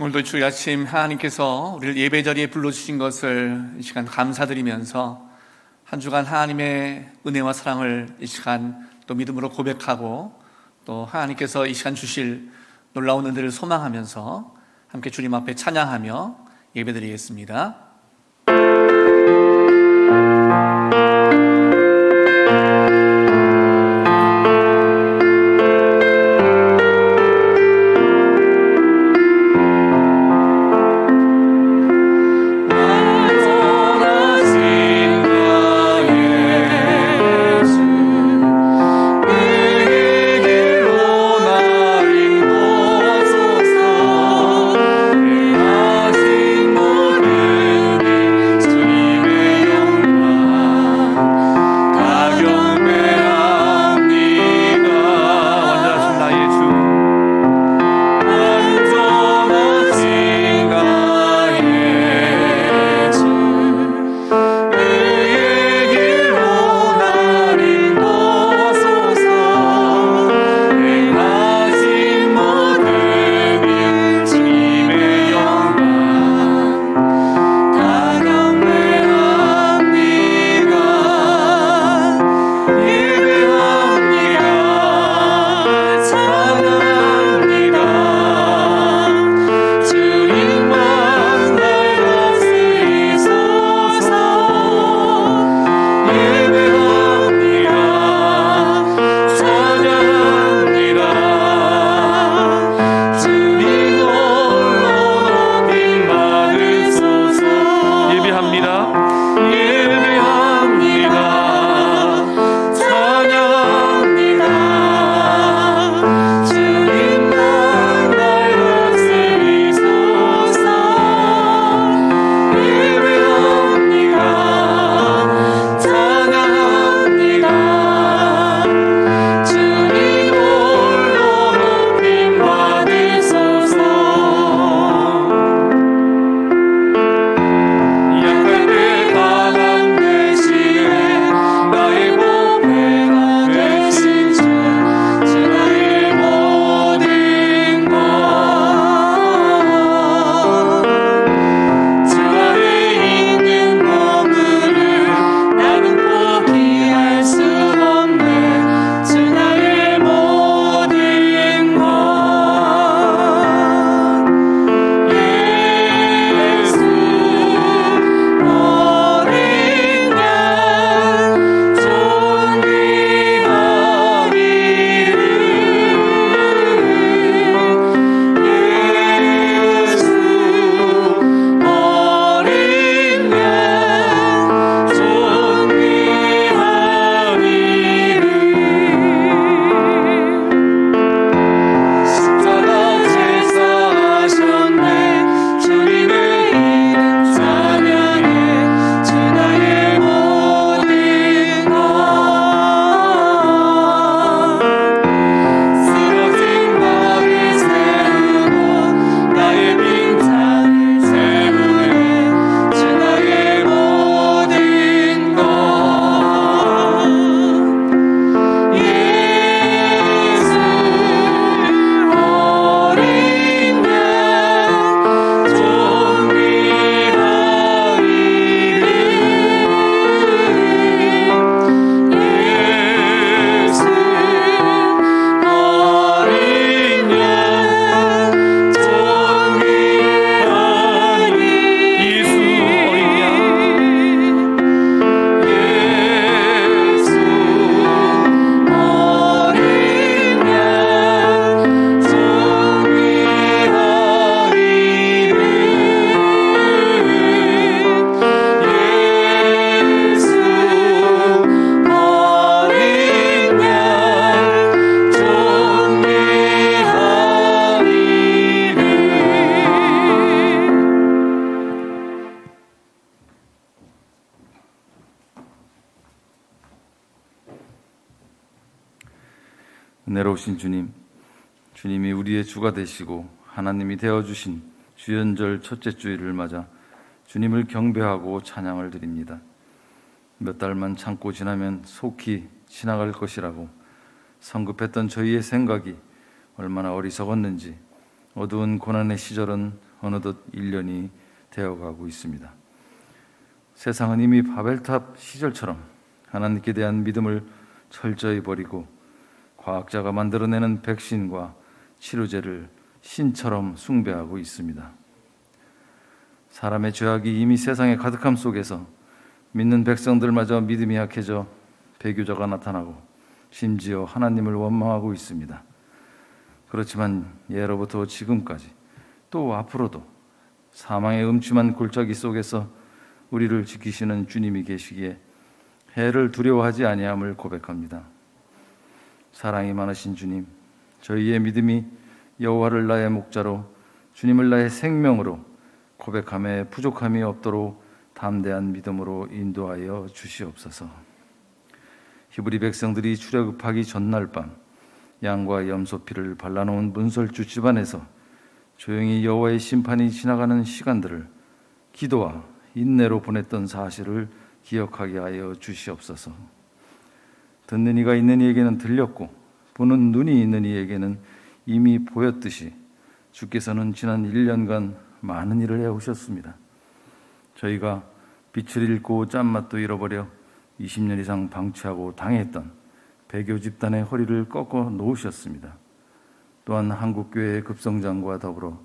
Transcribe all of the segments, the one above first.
오늘도 주일 아침 하나님께서 우리를 예배 자리에 불러주신 것을 이 시간 감사드리면서 한 주간 하나님의 은혜와 사랑을 이 시간 또 믿음으로 고백하고 또 하나님께서 이 시간 주실 놀라운 은혜를 소망하면서 함께 주님 앞에 찬양하며 예배드리겠습니다. 은혜로우신 주님, 주님이 우리의 주가 되시고 하나님이 되어주신 주연절 첫째 주일을 맞아 주님을 경배하고 찬양을 드립니다. 몇 달만 참고 지나면 속히 지나갈 것이라고 성급했던 저희의 생각이 얼마나 어리석었는지, 어두운 고난의 시절은 어느덧 1년이 되어가고 있습니다. 세상은 이미 바벨탑 시절처럼 하나님께 대한 믿음을 철저히 버리고 과학자가 만들어내는 백신과 치료제를 신처럼 숭배하고 있습니다. 사람의 죄악이 이미 세상의 가득함 속에서 믿는 백성들마저 믿음이 약해져 배교자가 나타나고 심지어 하나님을 원망하고 있습니다. 그렇지만 예로부터 지금까지 또 앞으로도 사망의 음침한 골짜기 속에서 우리를 지키시는 주님이 계시기에 해를 두려워하지 아니함을 고백합니다. 사랑이 많으신 주님, 저희의 믿음이 여호와를 나의 목자로 주님을 나의 생명으로 고백함에 부족함이 없도록 담대한 믿음으로 인도하여 주시옵소서. 히브리 백성들이 출애굽하기 전날 밤 양과 염소피를 발라놓은 문설주 집안에서 조용히 여호와의 심판이 지나가는 시간들을 기도와 인내로 보냈던 사실을 기억하게 하여 주시옵소서. 듣는 이가 있는 이에게는 들렸고 보는 눈이 있는 이에게는 이미 보였듯이 주께서는 지난 1년간 많은 일을 해오셨습니다. 저희가 빛을 잃고 짠맛도 잃어버려 20년 이상 방치하고 당했던 배교 집단의 허리를 꺾어 놓으셨습니다. 또한 한국교회의 급성장과 더불어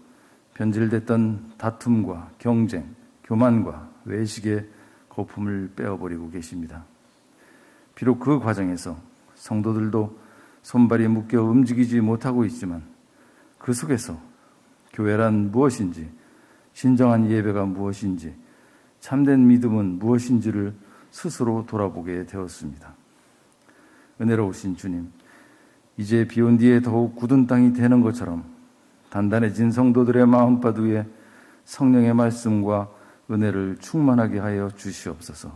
변질됐던 다툼과 경쟁, 교만과 외식의 거품을 빼어버리고 계십니다. 비록 그 과정에서 성도들도 손발이 묶여 움직이지 못하고 있지만 그 속에서 교회란 무엇인지, 진정한 예배가 무엇인지, 참된 믿음은 무엇인지를 스스로 돌아보게 되었습니다. 은혜로우신 주님, 이제 비온 뒤에 더욱 굳은 땅이 되는 것처럼 단단해진 성도들의 마음밭 위에 성령의 말씀과 은혜를 충만하게 하여 주시옵소서.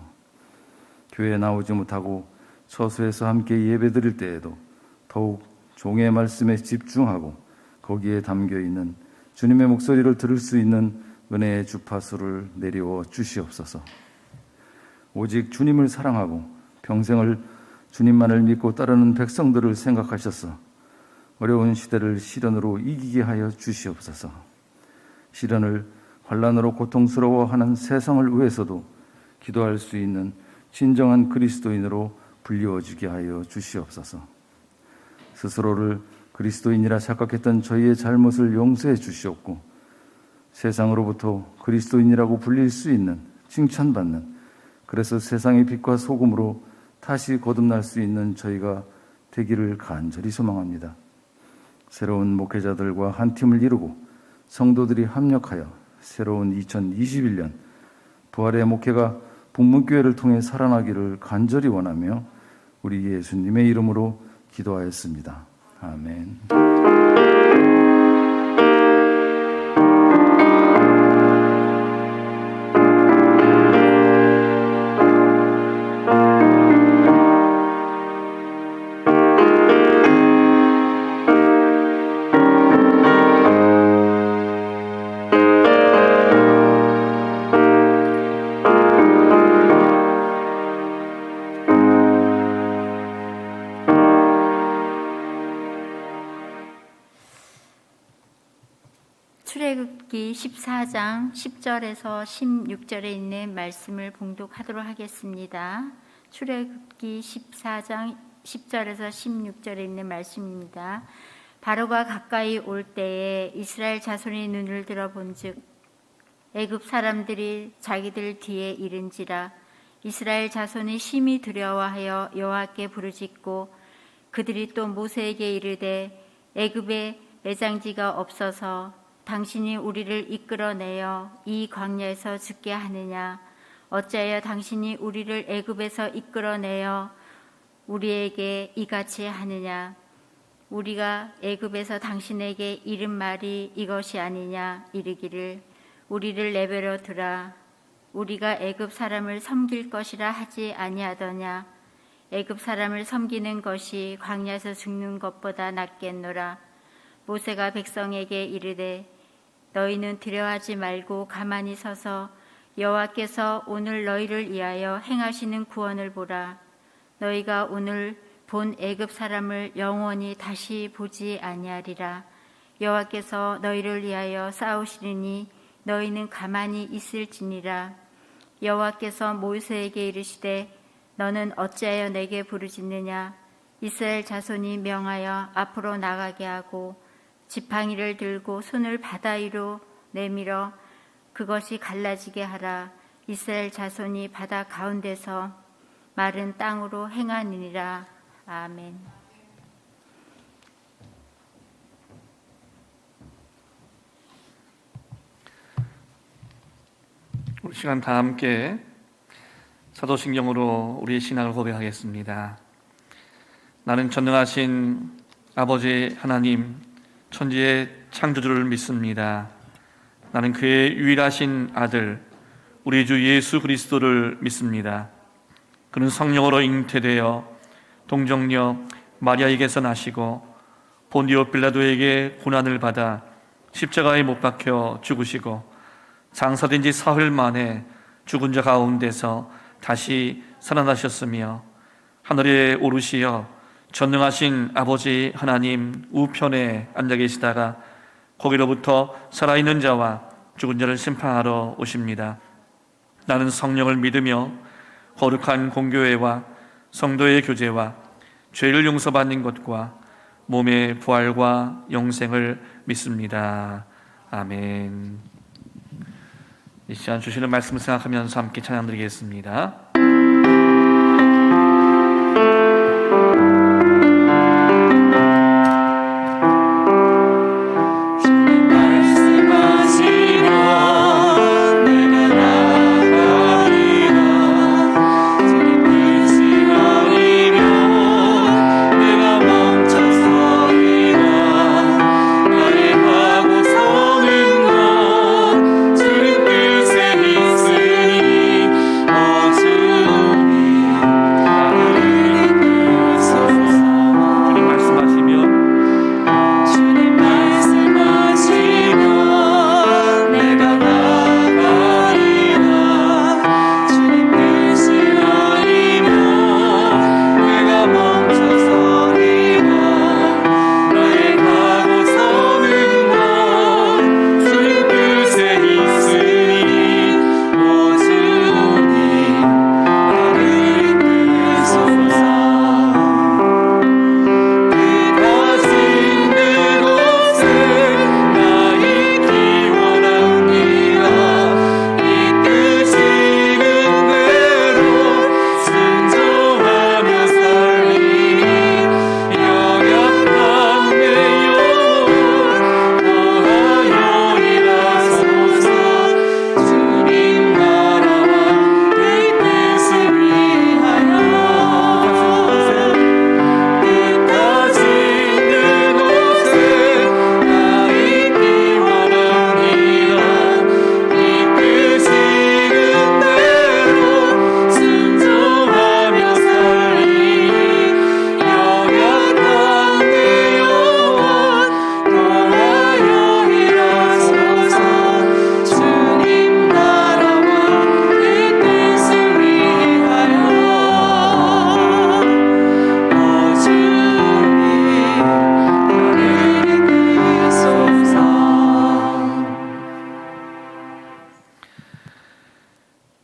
교회에 나오지 못하고 처소에서 함께 예배드릴 때에도 더욱 종의 말씀에 집중하고 거기에 담겨있는 주님의 목소리를 들을 수 있는 은혜의 주파수를 내리워 주시옵소서. 오직 주님을 사랑하고 평생을 주님만을 믿고 따르는 백성들을 생각하셔서 어려운 시대를 시련으로 이기게 하여 주시옵소서. 시련을 환난으로 고통스러워하는 세상을 위해서도 기도할 수 있는 진정한 그리스도인으로 불리워지게 하여 주시옵소서. 스스로를 그리스도인이라 착각했던 저희의 잘못을 용서해 주시옵고 세상으로부터 그리스도인이라고 불릴 수 있는 칭찬받는, 그래서 세상의 빛과 소금으로 다시 거듭날 수 있는 저희가 되기를 간절히 소망합니다. 새로운 목회자들과 한 팀을 이루고 성도들이 합력하여 새로운 2021년 부활의 목회가 북문교회를 통해 살아나기를 간절히 원하며 우리 예수님의 이름으로 기도하였습니다. 아멘. 출애굽기 14장 10절에서 16절에 있는 말씀을 봉독하도록 하겠습니다. 출애굽기 14장 10절에서 16절에 있는 말씀입니다. 바로가 가까이 올 때에 이스라엘 자손이 눈을 들어 본즉 애굽 사람들이 자기들 뒤에 이른지라. 이스라엘 자손이 심히 두려워하여 여호와께 부르짖고 그들이 또 모세에게 이르되 애굽에 매장지가 없어서 당신이 우리를 이끌어내어 이 광야에서 죽게 하느냐? 어찌하여 당신이 우리를 애굽에서 이끌어내어 우리에게 이같이 하느냐? 우리가 애굽에서 당신에게 이른 말이 이것이 아니냐? 이르기를 우리를 내버려 두라. 우리가 애굽 사람을 섬길 것이라 하지 아니하더냐? 애굽 사람을 섬기는 것이 광야에서 죽는 것보다 낫겠노라. 모세가 백성에게 이르되 너희는 두려워하지 말고 가만히 서서 여호와께서 오늘 너희를 위하여 행하시는 구원을 보라. 너희가 오늘 본 애굽 사람을 영원히 다시 보지 아니하리라. 여호와께서 너희를 위하여 싸우시리니 너희는 가만히 있을지니라. 여호와께서 모세에게 이르시되 너는 어찌하여 내게 부르짖느냐. 이스라엘 자손이 명하여 앞으로 나가게 하고 지팡이를 들고 손을 바다 위로 내밀어 그것이 갈라지게 하라. 이스라엘 자손이 바다 가운데서 마른 땅으로 행하니라. 아멘. 우리 시간 다 함께 사도신경으로 우리의 신앙을 고백하겠습니다. 나는 전능하신 아버지 하나님, 천지의 창조주를 믿습니다. 나는 그의 유일하신 아들, 우리 주 예수 그리스도를 믿습니다. 그는 성령으로 잉태되어 동정녀 마리아에게서 나시고 본디오 빌라도에게 고난을 받아 십자가에 못 박혀 죽으시고 장사된 지 사흘 만에 죽은 자 가운데서 다시 살아나셨으며 하늘에 오르시어 전능하신 아버지 하나님 우편에 앉아 계시다가 거기로부터 살아있는 자와 죽은 자를 심판하러 오십니다. 나는 성령을 믿으며 거룩한 공교회와 성도의 교제와 죄를 용서받는 것과 몸의 부활과 영생을 믿습니다. 아멘. 이 시간 주시는 말씀을 생각하면서 함께 찬양드리겠습니다.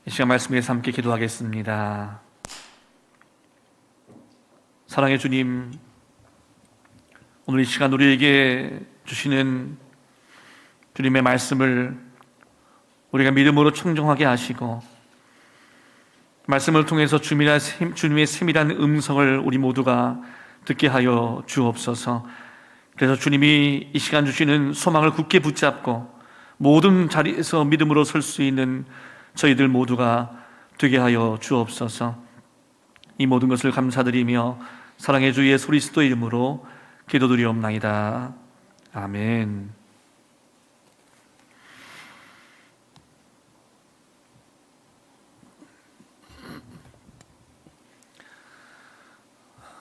이 시간 말씀에서 함께 기도하겠습니다. 사랑의 주님, 오늘 이 시간 우리에게 주시는 주님의 말씀을 우리가 믿음으로 청정하게 하시고 말씀을 통해서 주님의 세밀한 음성을 우리 모두가 듣게 하여 주옵소서. 그래서 주님이 이 시간 주시는 소망을 굳게 붙잡고 모든 자리에서 믿음으로 설 수 있는 저희들 모두가 되게 하여 주옵소서. 이 모든 것을 감사드리며 사랑의 주 예수 그리스도 이름으로 기도드리옵나이다. 아멘.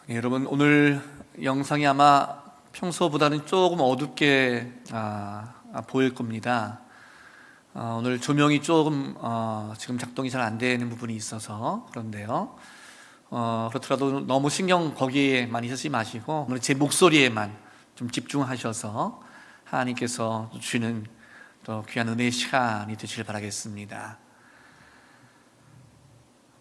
네, 여러분, 오늘 영상이 아마 평소보다는 조금 어둡게 보일 겁니다. 오늘 조명이 조금 지금 작동이 잘 안 되는 부분이 있어서 그런데요. 그렇더라도 너무 신경 거기에 많이 쓰지 마시고 오늘 제 목소리에만 좀 집중하셔서 하나님께서 주시는 또 귀한 은혜의 시간이 되시길 바라겠습니다.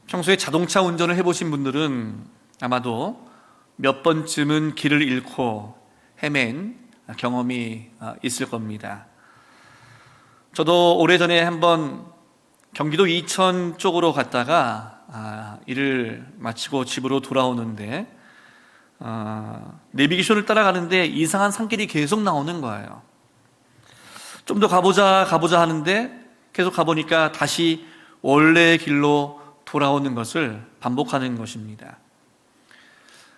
평소에 자동차 운전을 해보신 분들은 아마도 몇 번쯤은 길을 잃고 헤맨 경험이 있을 겁니다. 저도 오래전에 한번 경기도 이천 쪽으로 갔다가 일을 마치고 집으로 돌아오는데 내비게이션을 따라가는데 이상한 산길이 계속 나오는 거예요. 좀 더 가보자 하는데 계속 가보니까 다시 원래의 길로 돌아오는 것을 반복하는 것입니다.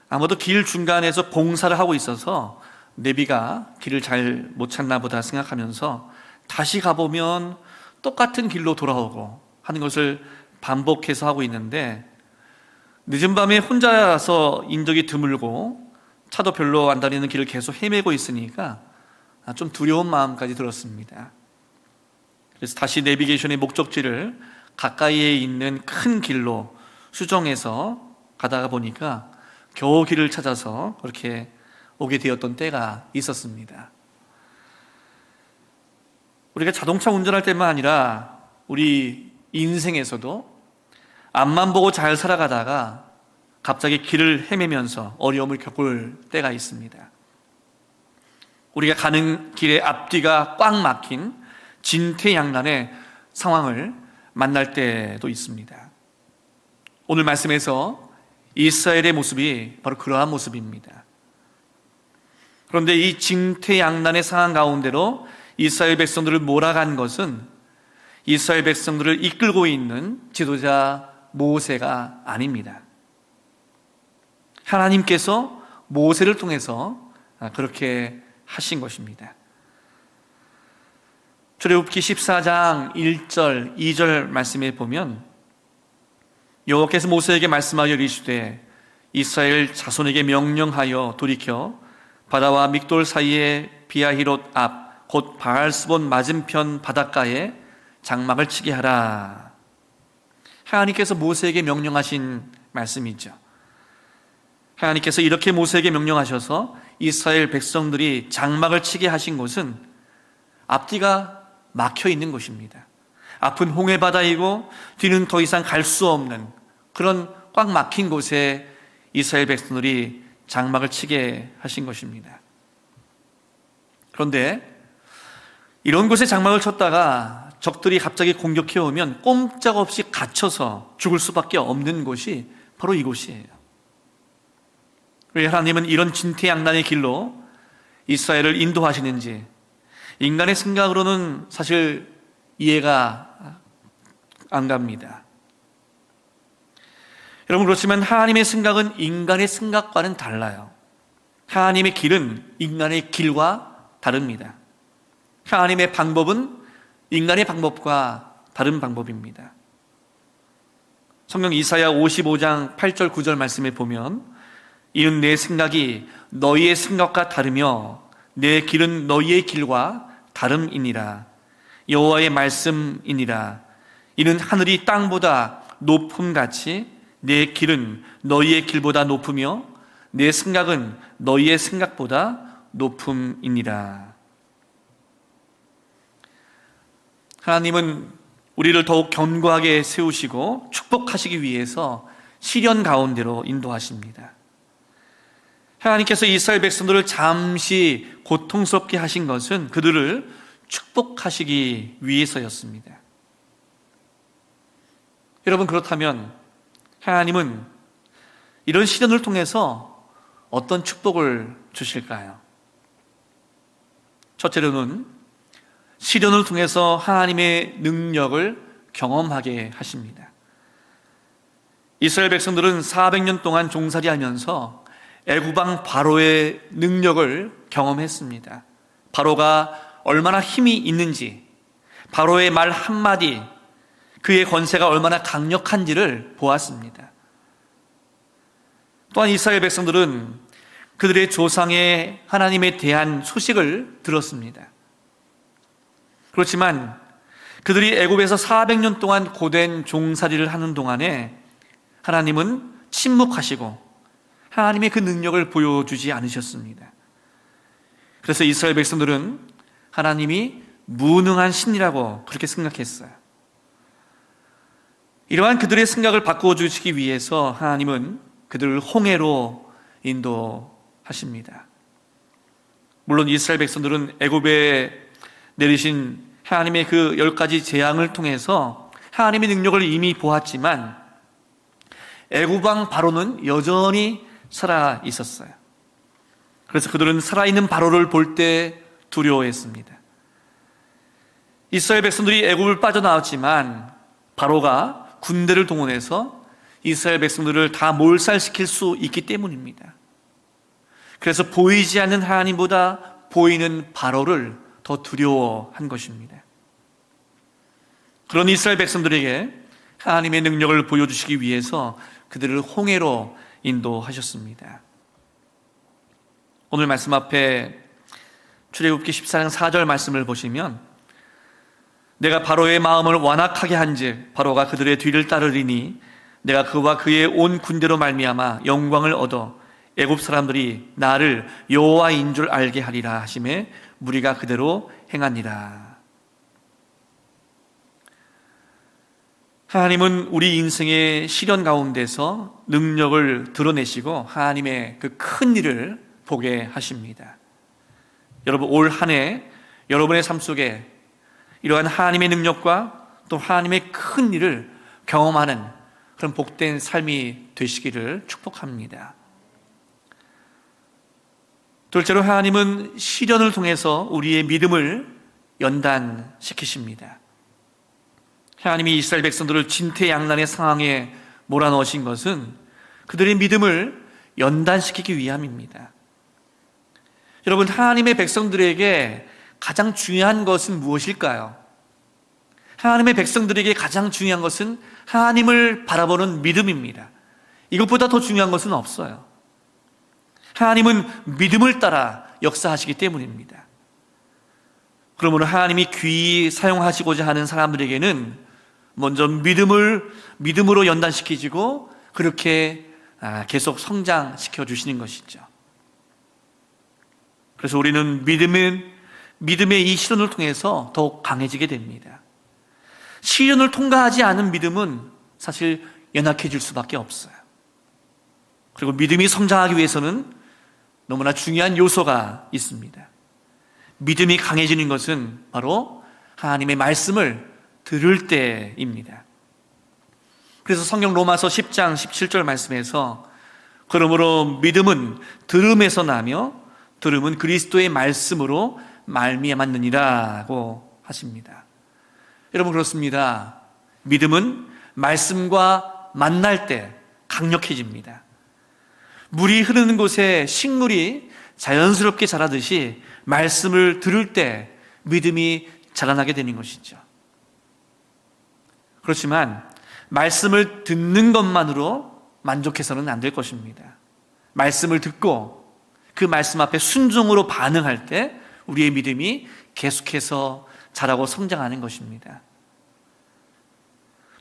아마도 길 중간에서 공사를 하고 있어서 내비가 길을 잘 못 찾나 보다 생각하면서 다시 가보면 똑같은 길로 돌아오고 하는 것을 반복해서 하고 있는데, 늦은 밤에 혼자서 인적이 드물고 차도 별로 안 다니는 길을 계속 헤매고 있으니까 좀 두려운 마음까지 들었습니다. 그래서 다시 내비게이션의 목적지를 가까이에 있는 큰 길로 수정해서 가다가 보니까 겨우 길을 찾아서 그렇게 오게 되었던 때가 있었습니다. 우리가 자동차 운전할 때만 아니라 우리 인생에서도 앞만 보고 잘 살아가다가 갑자기 길을 헤매면서 어려움을 겪을 때가 있습니다. 우리가 가는 길의 앞뒤가 꽉 막힌 진퇴양난의 상황을 만날 때도 있습니다. 오늘 말씀에서 이스라엘의 모습이 바로 그러한 모습입니다. 그런데 이 진퇴양난의 상황 가운데로 이스라엘 백성들을 몰아간 것은 이스라엘 백성들을 이끌고 있는 지도자 모세가 아닙니다. 하나님께서 모세를 통해서 그렇게 하신 것입니다. 출애굽기 14장 1절 2절 말씀에 보면 여호와께서 모세에게 말씀하여 이르시되 이스라엘 자손에게 명령하여 돌이켜 바다와 믹돌 사이에 비아히롯 앞 곧 바알스본 맞은편 바닷가에 장막을 치게 하라. 하나님께서 모세에게 명령하신 말씀이죠. 하나님께서 이렇게 모세에게 명령하셔서 이스라엘 백성들이 장막을 치게 하신 곳은 앞뒤가 막혀 있는 곳입니다. 앞은 홍해바다이고 뒤는 더 이상 갈 수 없는 그런 꽉 막힌 곳에 이스라엘 백성들이 장막을 치게 하신 것입니다. 그런데 이런 곳에 장막을 쳤다가 적들이 갑자기 공격해 오면 꼼짝없이 갇혀서 죽을 수밖에 없는 곳이 바로 이곳이에요. 왜 하나님은 이런 진퇴양난의 길로 이스라엘을 인도하시는지 인간의 생각으로는 사실 이해가 안 갑니다. 여러분, 그렇지만 하나님의 생각은 인간의 생각과는 달라요. 하나님의 길은 인간의 길과 다릅니다. 하나님의 방법은 인간의 방법과 다른 방법입니다. 성경 이사야 55장 8절 9절 말씀에 보면 이는 내 생각이 너희의 생각과 다르며 내 길은 너희의 길과 다름이니라. 여호와의 말씀이니라. 이는 하늘이 땅보다 높음같이 내 길은 너희의 길보다 높으며 내 생각은 너희의 생각보다 높음이니라. 하나님은 우리를 더욱 견고하게 세우시고 축복하시기 위해서 시련 가운데로 인도하십니다. 하나님께서 이스라엘 백성들을 잠시 고통스럽게 하신 것은 그들을 축복하시기 위해서였습니다. 여러분, 그렇다면 하나님은 이런 시련을 통해서 어떤 축복을 주실까요? 첫째로는 시련을 통해서 하나님의 능력을 경험하게 하십니다. 이스라엘 백성들은 400년 동안 종살이하면서 애굽왕 바로의 능력을 경험했습니다. 바로가 얼마나 힘이 있는지, 바로의 말 한마디, 그의 권세가 얼마나 강력한지를 보았습니다. 또한 이스라엘 백성들은 그들의 조상의 하나님에 대한 소식을 들었습니다. 그렇지만 그들이 애굽에서 400년 동안 고된 종살이를 하는 동안에 하나님은 침묵하시고 하나님의 그 능력을 보여주지 않으셨습니다. 그래서 이스라엘 백성들은 하나님이 무능한 신이라고 그렇게 생각했어요. 이러한 그들의 생각을 바꿔주시기 위해서 하나님은 그들을 홍해로 인도하십니다. 물론 이스라엘 백성들은 애굽에 내리신 하나님의 그 10가지 재앙을 통해서 하나님의 능력을 이미 보았지만 애굽 왕 바로는 여전히 살아 있었어요. 그래서 그들은 살아있는 바로를 볼 때 두려워했습니다. 이스라엘 백성들이 애굽을 빠져나왔지만 바로가 군대를 동원해서 이스라엘 백성들을 다 몰살시킬 수 있기 때문입니다. 그래서 보이지 않는 하나님보다 보이는 바로를 더 두려워한 것입니다. 그런 이스라엘 백성들에게 하나님의 능력을 보여주시기 위해서 그들을 홍해로 인도하셨습니다. 오늘 말씀 앞에 출애굽기 14장 4절 말씀을 보시면 내가 바로의 마음을 완악하게 한즉 바로가 그들의 뒤를 따르리니 내가 그와 그의 온 군대로 말미암아 영광을 얻어 애굽 사람들이 나를 여호와인 줄 알게 하리라 하시매 무리가 그대로 행하니라. 하나님은 우리 인생의 시련 가운데서 능력을 드러내시고 하나님의 그 큰 일을 보게 하십니다. 여러분, 올 한 해 여러분의 삶 속에 이러한 하나님의 능력과 또 하나님의 큰 일을 경험하는 그런 복된 삶이 되시기를 축복합니다. 둘째로 하나님은 시련을 통해서 우리의 믿음을 연단시키십니다. 하나님이 이스라엘 백성들을 진퇴양난의 상황에 몰아넣으신 것은 그들의 믿음을 연단시키기 위함입니다. 여러분, 하나님의 백성들에게 가장 중요한 것은 무엇일까요? 하나님의 백성들에게 가장 중요한 것은 하나님을 바라보는 믿음입니다. 이것보다 더 중요한 것은 없어요. 하나님은 믿음을 따라 역사하시기 때문입니다. 그러므로 하나님이 귀히 사용하시고자 하는 사람들에게는 먼저 믿음으로 연단시키시고 그렇게 계속 성장시켜 주시는 것이죠. 그래서 우리는 믿음의 이 시련을 통해서 더욱 강해지게 됩니다. 시련을 통과하지 않은 믿음은 사실 연약해질 수밖에 없어요. 그리고 믿음이 성장하기 위해서는 너무나 중요한 요소가 있습니다. 믿음이 강해지는 것은 바로 하나님의 말씀을 들을 때입니다. 그래서 성경 로마서 10장 17절 말씀에서 그러므로 믿음은 들음에서 나며 들음은 그리스도의 말씀으로 말미암았느니라고 하십니다. 여러분, 그렇습니다. 믿음은 말씀과 만날 때 강력해집니다. 물이 흐르는 곳에 식물이 자연스럽게 자라듯이 말씀을 들을 때 믿음이 자라나게 되는 것이죠. 그렇지만 말씀을 듣는 것만으로 만족해서는 안 될 것입니다. 말씀을 듣고 그 말씀 앞에 순종으로 반응할 때 우리의 믿음이 계속해서 자라고 성장하는 것입니다.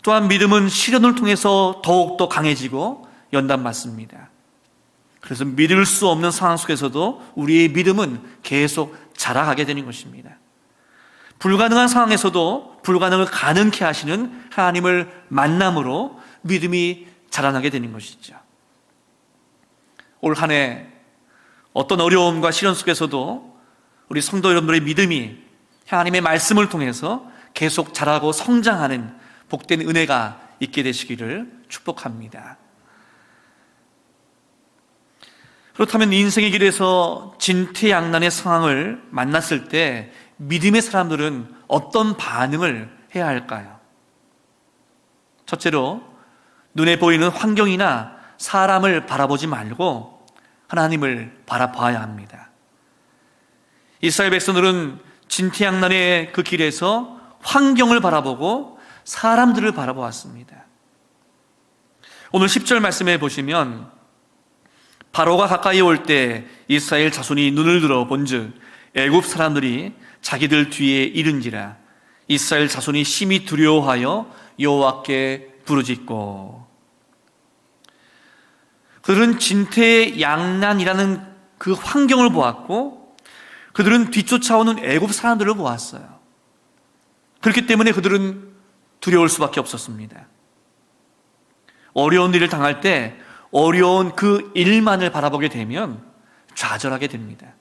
또한 믿음은 시련을 통해서 더욱더 강해지고 연단받습니다. 그래서 믿을 수 없는 상황 속에서도 우리의 믿음은 계속 자라가게 되는 것입니다. 불가능한 상황에서도 불가능을 가능케 하시는 하나님을 만남으로 믿음이 자라나게 되는 것이죠. 올 한 해 어떤 어려움과 시련 속에서도 우리 성도 여러분들의 믿음이 하나님의 말씀을 통해서 계속 자라고 성장하는 복된 은혜가 있게 되시기를 축복합니다. 그렇다면 인생의 길에서 진퇴양난의 상황을 만났을 때 믿음의 사람들은 어떤 반응을 해야 할까요? 첫째로 눈에 보이는 환경이나 사람을 바라보지 말고 하나님을 바라봐야 합니다. 이스라엘 백성들은 진퇴양난의 그 길에서 환경을 바라보고 사람들을 바라보았습니다. 오늘 10절 말씀에 보시면 바로가 가까이 올 때 이스라엘 자손이 눈을 들어 본즉 애굽 사람들이 자기들 뒤에 이른지라 이스라엘 자손이 심히 두려워하여 여호와께 부르짖고. 그들은 진퇴양난이라는 그 환경을 보았고 그들은 뒤쫓아오는 애굽 사람들을 보았어요. 그렇기 때문에 그들은 두려울 수밖에 없었습니다. 어려운 일을 당할 때 어려운 그 일만을 바라보게 되면 좌절하게 됩니다.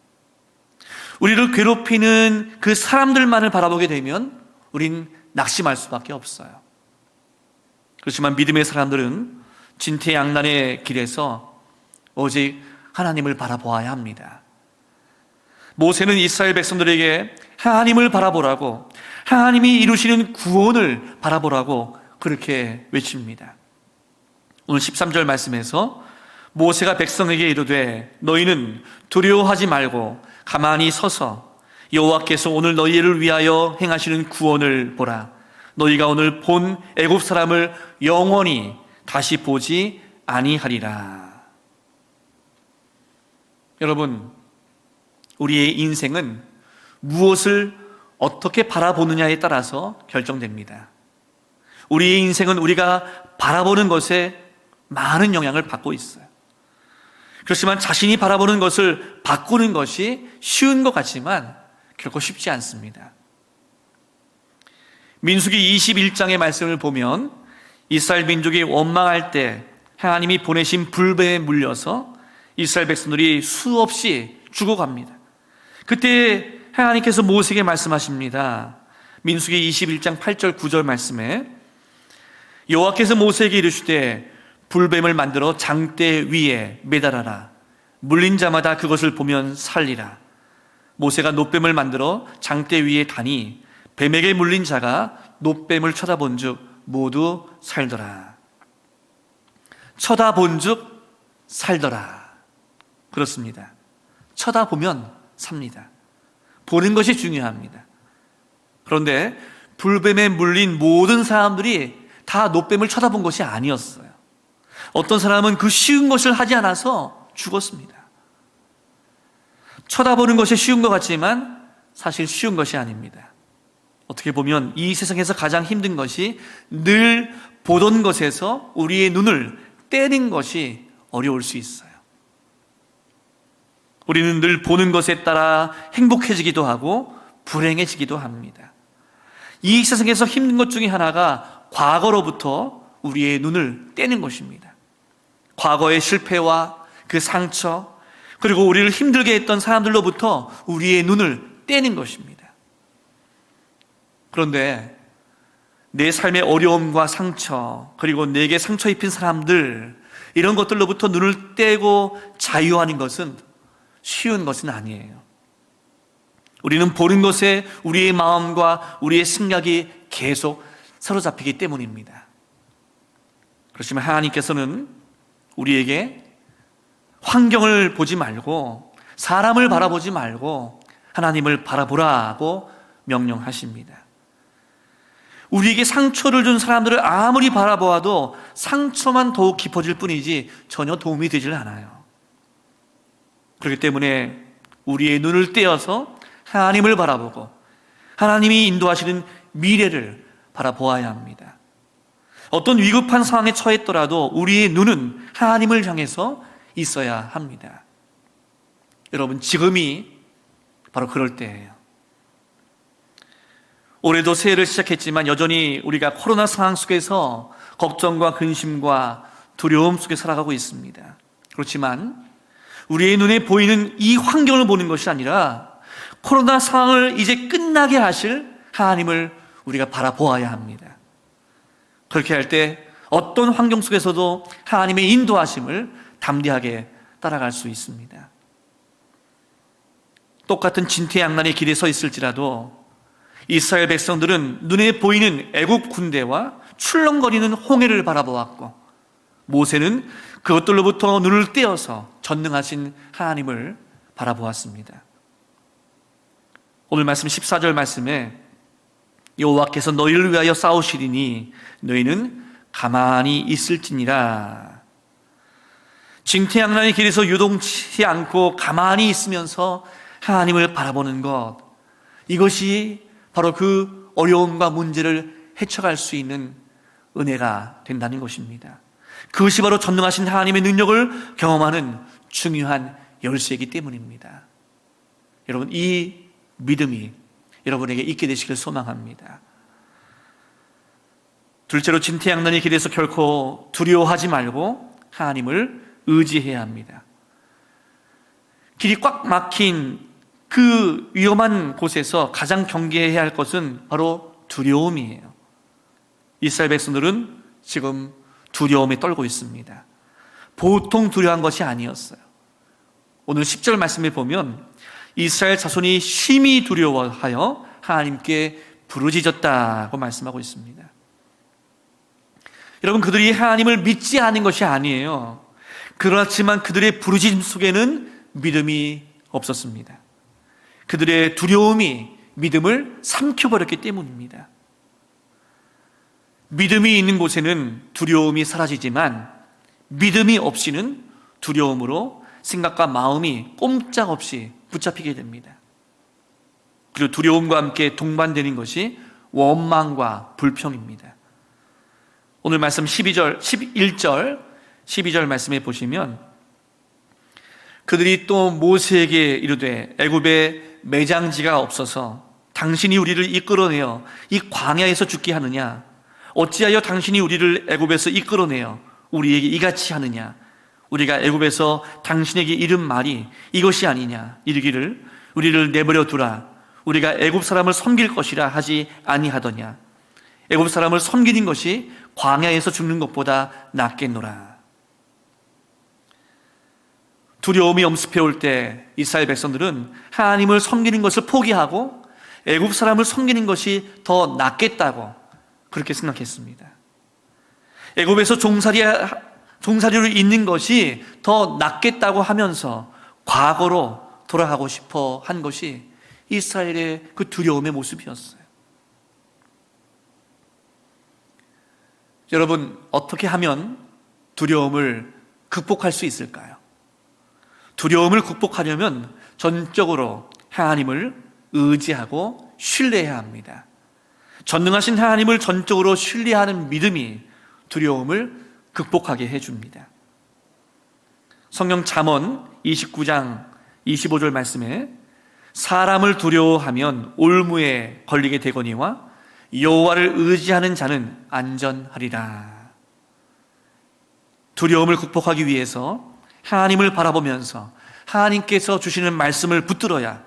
우리를 괴롭히는 그 사람들만을 바라보게 되면 우린 낙심할 수밖에 없어요. 그렇지만 믿음의 사람들은 진퇴양난의 길에서 오직 하나님을 바라보아야 합니다. 모세는 이스라엘 백성들에게 하나님을 바라보라고, 하나님이 이루시는 구원을 바라보라고 그렇게 외칩니다. 오늘 13절 말씀에서 모세가 백성에게 이르되 너희는 두려워하지 말고 가만히 서서 여호와께서 오늘 너희를 위하여 행하시는 구원을 보라. 너희가 오늘 본 애굽 사람을 영원히 다시 보지 아니하리라. 여러분, 우리의 인생은 무엇을 어떻게 바라보느냐에 따라서 결정됩니다. 우리의 인생은 우리가 바라보는 것에 많은 영향을 받고 있어요. 그렇지만 자신이 바라보는 것을 바꾸는 것이 쉬운 것 같지만 결코 쉽지 않습니다. 민수기 21장의 말씀을 보면 이스라엘 민족이 원망할 때 하나님이 보내신 불뱀에 물려서 이스라엘 백성들이 수없이 죽어갑니다. 그때 하나님께서 모세에게 말씀하십니다. 민수기 21장 8절 9절 말씀에 여호와께서 모세에게 이르시되 불뱀을 만들어 장대 위에 매달아라. 물린 자마다 그것을 보면 살리라. 모세가 놋뱀을 만들어 장대 위에 다니 뱀에게 물린 자가 놋뱀을 쳐다본즉 모두 살더라. 쳐다본즉 살더라. 그렇습니다. 쳐다보면 삽니다. 보는 것이 중요합니다. 그런데 불뱀에 물린 모든 사람들이 다 놋뱀을 쳐다본 것이 아니었어요. 어떤 사람은 그 쉬운 것을 하지 않아서 죽었습니다. 쳐다보는 것이 쉬운 것 같지만 사실 쉬운 것이 아닙니다. 어떻게 보면 이 세상에서 가장 힘든 것이 늘 보던 것에서 우리의 눈을 떼는 것이 어려울 수 있어요. 우리는 늘 보는 것에 따라 행복해지기도 하고 불행해지기도 합니다. 이 세상에서 힘든 것 중에 하나가 과거로부터 우리의 눈을 떼는 것입니다. 과거의 실패와 그 상처, 그리고 우리를 힘들게 했던 사람들로부터 우리의 눈을 떼는 것입니다. 그런데 내 삶의 어려움과 상처, 그리고 내게 상처 입힌 사람들, 이런 것들로부터 눈을 떼고 자유하는 것은 쉬운 것은 아니에요. 우리는 보는 것에 우리의 마음과 우리의 생각이 계속 사로잡히기 때문입니다. 그렇지만 하나님께서는 우리에게 환경을 보지 말고 사람을 바라보지 말고 하나님을 바라보라고 명령하십니다. 우리에게 상처를 준 사람들을 아무리 바라보아도 상처만 더욱 깊어질 뿐이지 전혀 도움이 되질 않아요. 그렇기 때문에 우리의 눈을 떼어서 하나님을 바라보고 하나님이 인도하시는 미래를 바라보아야 합니다. 어떤 위급한 상황에 처했더라도 우리의 눈은 하나님을 향해서 있어야 합니다. 여러분, 지금이 바로 그럴 때예요. 올해도 새해를 시작했지만 여전히 우리가 코로나 상황 속에서 걱정과 근심과 두려움 속에 살아가고 있습니다. 그렇지만 우리의 눈에 보이는 이 환경을 보는 것이 아니라 코로나 상황을 이제 끝나게 하실 하나님을 우리가 바라보아야 합니다. 그렇게 할 때 어떤 환경 속에서도 하나님의 인도하심을 담대하게 따라갈 수 있습니다. 똑같은 진퇴양난의 길에 서 있을지라도 이스라엘 백성들은 눈에 보이는 애굽 군대와 출렁거리는 홍해를 바라보았고 모세는 그것들로부터 눈을 떼어서 전능하신 하나님을 바라보았습니다. 오늘 말씀 14절 말씀에 여호와께서 너희를 위하여 싸우시리니 너희는 가만히 있을지니라. 진퇴양난의 길에서 유동치 않고 가만히 있으면서 하나님을 바라보는 것, 이것이 바로 그 어려움과 문제를 헤쳐갈 수 있는 은혜가 된다는 것입니다. 그것이 바로 전능하신 하나님의 능력을 경험하는 중요한 열쇠이기 때문입니다. 여러분, 이 믿음이 여러분에게 있게 되시길 소망합니다. 둘째로 진퇴양난의 길에서 결코 두려워하지 말고 하나님을 의지해야 합니다. 길이 꽉 막힌 그 위험한 곳에서 가장 경계해야 할 것은 바로 두려움이에요. 이스라엘 백성들은 지금 두려움에 떨고 있습니다. 보통 두려워한 것이 아니었어요. 오늘 10절 말씀에 보면 이스라엘 자손이 심히 두려워하여 하나님께 부르짖었다고 말씀하고 있습니다. 여러분, 그들이 하나님을 믿지 않은 것이 아니에요. 그렇지만 그들의 부르짖음 속에는 믿음이 없었습니다. 그들의 두려움이 믿음을 삼켜버렸기 때문입니다. 믿음이 있는 곳에는 두려움이 사라지지만 믿음이 없이는 두려움으로 생각과 마음이 꼼짝없이 붙잡히게 됩니다. 그리고 두려움과 함께 동반되는 것이 원망과 불평입니다. 오늘 말씀 11절 12절 말씀에 보시면 그들이 또 모세에게 이르되 애굽에 매장지가 없어서 당신이 우리를 이끌어내어 이 광야에서 죽게 하느냐? 어찌하여 당신이 우리를 애굽에서 이끌어내어 우리에게 이같이 하느냐? 우리가 애굽에서 당신에게 이른 말이 이것이 아니냐? 이르기를 우리를 내버려 두라. 우리가 애굽 사람을 섬길 것이라 하지 아니하더냐? 애굽 사람을 섬기는 것이 광야에서 죽는 것보다 낫겠노라. 두려움이 엄습해 올 때 이스라엘 백성들은 하나님을 섬기는 것을 포기하고 애굽 사람을 섬기는 것이 더 낫겠다고 그렇게 생각했습니다. 애굽에서 종살이로 있는 것이 더 낫겠다고 하면서 과거로 돌아가고 싶어 한 것이 이스라엘의 그 두려움의 모습이었어요. 여러분, 어떻게 하면 두려움을 극복할 수 있을까요? 두려움을 극복하려면 전적으로 하나님을 의지하고 신뢰해야 합니다. 전능하신 하나님을 전적으로 신뢰하는 믿음이 두려움을 극복하게 해줍니다. 성경 잠언 29장 25절 말씀에 사람을 두려워하면 올무에 걸리게 되거니와 여호와를 의지하는 자는 안전하리라. 두려움을 극복하기 위해서 하나님을 바라보면서 하나님께서 주시는 말씀을 붙들어야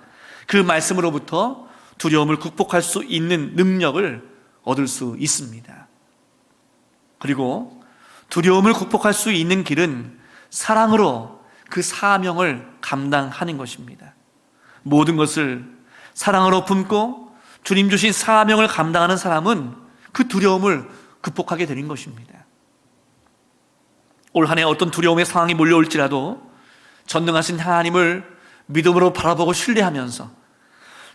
그 말씀으로부터 두려움을 극복할 수 있는 능력을 얻을 수 있습니다. 그리고 두려움을 극복할 수 있는 길은 사랑으로 그 사명을 감당하는 것입니다. 모든 것을 사랑으로 품고 주님 주신 사명을 감당하는 사람은 그 두려움을 극복하게 되는 것입니다. 올 한 해 어떤 두려움의 상황이 몰려올지라도 전능하신 하나님을 믿음으로 바라보고 신뢰하면서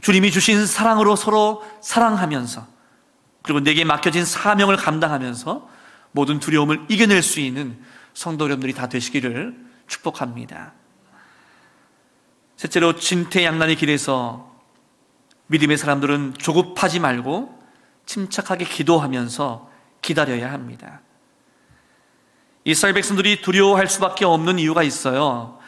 주님이 주신 사랑으로 서로 사랑하면서 그리고 내게 맡겨진 사명을 감당하면서 모든 두려움을 이겨낼 수 있는 성도 여러분들이 다 되시기를 축복합니다. 셋째로 진퇴양난의 길에서 믿음의 사람들은 조급하지 말고 침착하게 기도하면서 기다려야 합니다. 이스라엘 백성들이 두려워할 수밖에 없는 이유가 있어요.